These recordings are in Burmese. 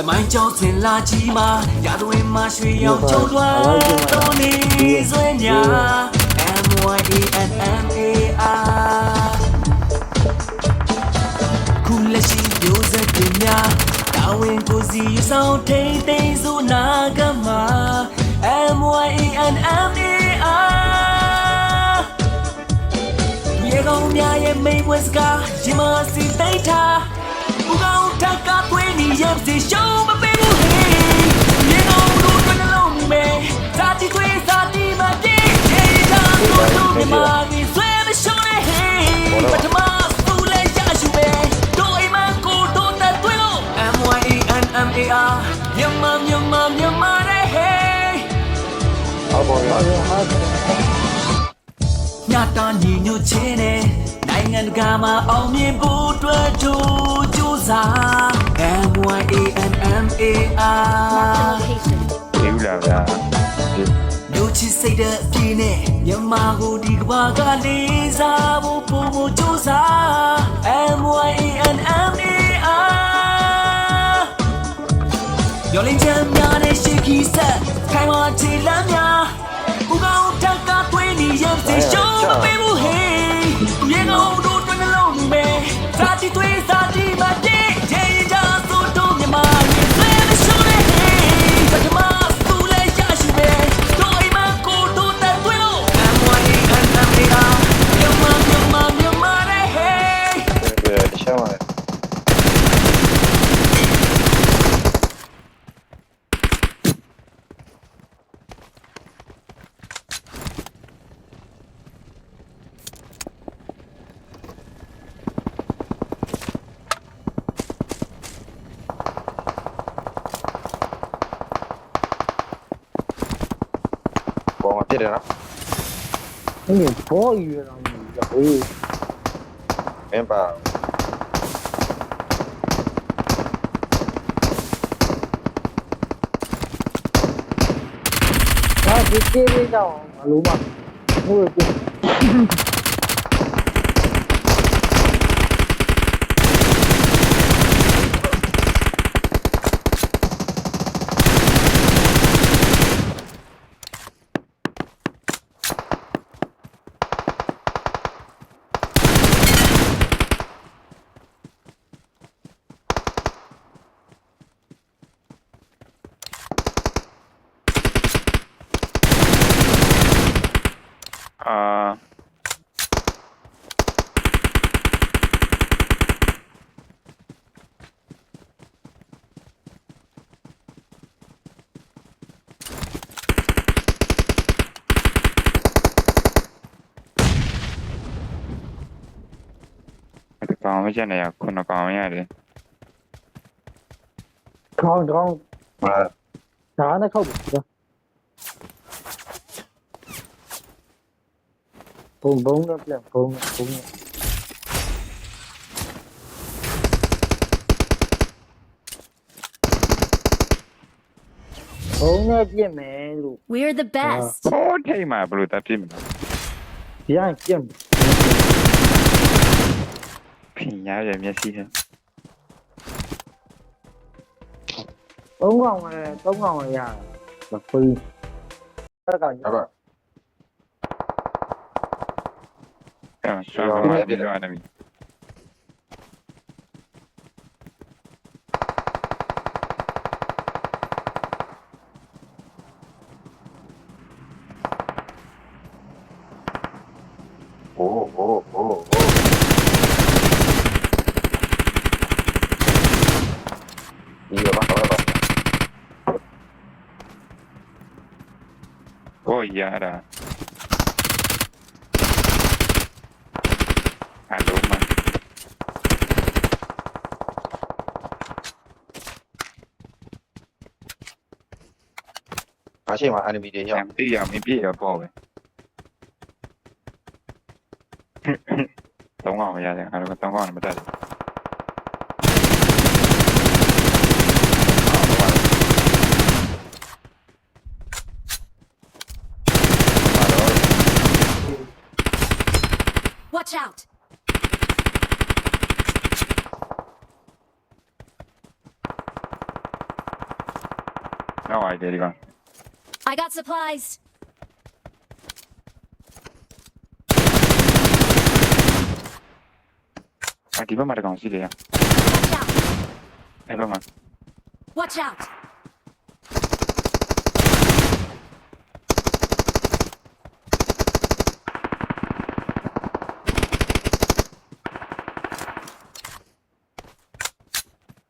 မိုင်းကြောင်းစင်လာကြီးမှာရသွင်းမှာရွှေရောင်ကျုံလွှမ်းတော်နေစွဲညာ MYANMAR ခုလက်ရှိမျိုးဆက်တွေများတာဝန်ကိုစီဆောင်ထိန်သိမ်းစုနာကမှာ MYANMAR ရေကောင်းများရဲ့မိတ်ဝက်စကားရင်မစီသိမ့်ထားဦးကောင်းထက်ကသွေးနေရဲ့စီရှုံးမပေးဘူးဟေးရေကောင်းတို့ကနှလုံးမဲစာတီသွေးစာတီမပြေးရေသာတို့တို့မြမကြီးဆွဲမရှုံးနဲ့ဟေးပထမသူလဲရရှိပဲတို့အိမ်မကိုတို့တက်သွေးလို့ MYANMAR မြန်မာတဲ့ဟေးဟုတ်ပါရဲ့ညတာညီညွတ်ခြင်းနဲ့နိုင်ငံတကာမှာအောင်မြင်ဖို့အတွက်ကြိုးစား MYANMAR ဒီဦးလာဗျာမြို့ချစ်စိတ်တဲ့အပြည့်နဲ့မြန်မာကိုဒီကဘာကလေးစားဖို့ပုံမကြိုးစား MYANMAR ရောလင်းချမ်းများနဲ့ရှိခီဆက်ခိုင်မာချီလမ်းများဦးကောင်းထက်ကသွေးနေရဲ့စေရှုံးမပေးဘူးဟေးရေငုံတို့တွင်နှလုံးမဲစာတီသွေးစာတီမပြေးရေချာသို့တို့မြမရေဆွဲမရှုံးနဲ့ဟေးပထမသူလဲရရှိပဲတို့အိမ်မကိုတို့တက်သွေးလို့ MYANMAR မြန်မာတဲ့ဟေးတခြားပါပေါ်မှာပြတယ်နော်ဘောကြီးရအောင်ဟေးမင်းပါဒီကေးလေးတော့မလို့မဟုတ်ဘူးကောင်မချက်နေရခုနကောင်ရတယ်ခေါင်းဟာဒါနဲ့ခောက်ပြီဘုံနဲ့ပြန်ဘုံနဲ့ဘုံနဲ့ပြစ်မယ်လို့ We're the best ဟိုထိတ်မှာဘလို့တက်ပြစ်မလားရရင်ပြစ်မယ်ဖင်ရရဲ့မျက်စိဟဲ့3កောင်ရတာမခွေးအဲ့ကောင်ဟုတ်ပါဆောင်းရပြတယ်အဲ့ဒါโอ้ဒီရပါကိုရတာအလုံးမအရှိမအန်မီတွေရောက်တိရမပြည့်ရပေါ့ပဲ3កောင်ရတယ်အဲ့တော့3កောင်မတက်ဘူး Watch out! နောက်ပါလေဒီကောင် I got supplies. ဒီဘက်မှာတကောင်ရှိတယ်ရ Watch out. အဲ့ဘက်မှာ Watch out.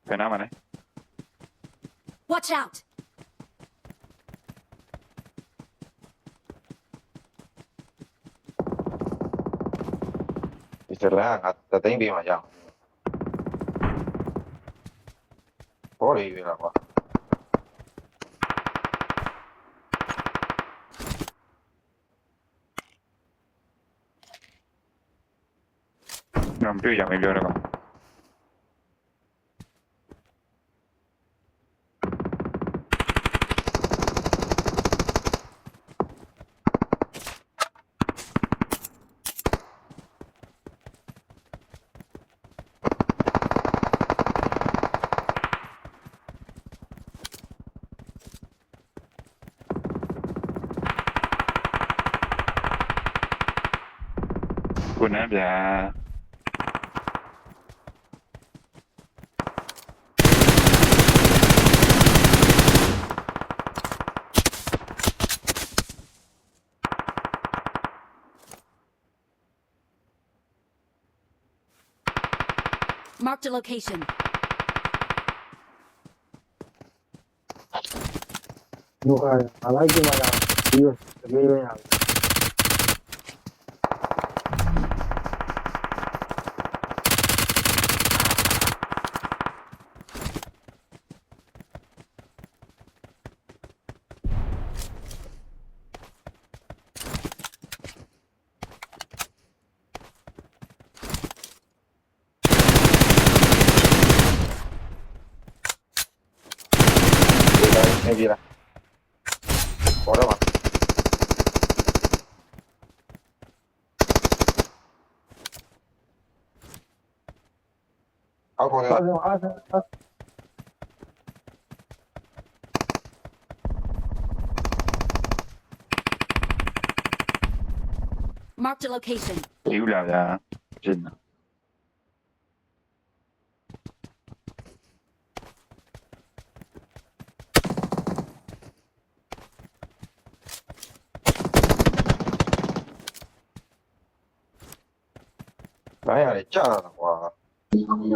ဘယ်နားမှာလဲ Watch out. ဒီစလာငါတသိန်းပေးမှရအောင်ဘောလေးရတာကွာ ငါမတွေ့ရမယ်ပြောတော့ကောင် ကိုနန်းဗျာ Marked a location. လူကအားလိုက်ကြမှာလားဒီလိုတကယ်ရအောင် နေပြီလားဘောတော့ပါအောက်ခေါ်ရ အားလုံးအား Marked a location. ဒီဦးလာဗျာရှင်းနော် ဘာရလဲကြာတာကွာဒီရှောင်းရ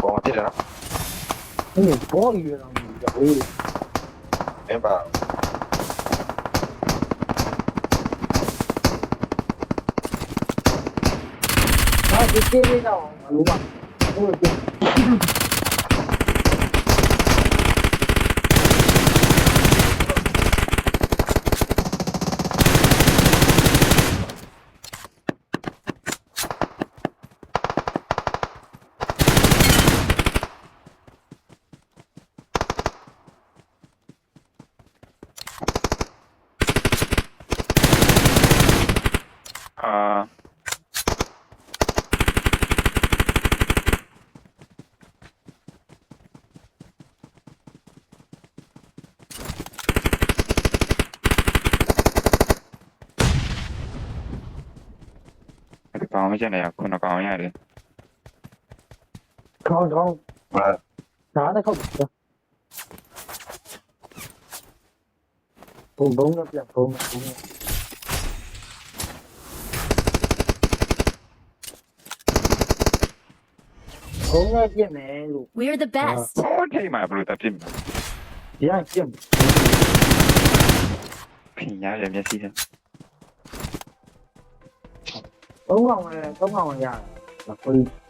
ပေါ်မှာတည်တယ်နော် ဒီဘောကြီးရအောင်ဒီလို အင်းပါ အားဒီကိလေးတော့မလို့ပါဟိုဒီ အာ ဒီကောင်မကျန်နေရခုနကောင်ရတယ် ခေါင်းခေါင်း ဟာ ဓာတ်နဲ့ခောက်ဘုံဘုံနဲ့ပြန်ဘုံဘုံဘုံနဲ့ပြည့်မယ်လို့ We're the best. ဟောထိမှာဘလို့တက်ဖြစ်မှာ ဒီကပြည့် ဖင်ရရဲ့မျက်စိနဲ့ ဘုံကောင်လည်းရတယ်မခွေး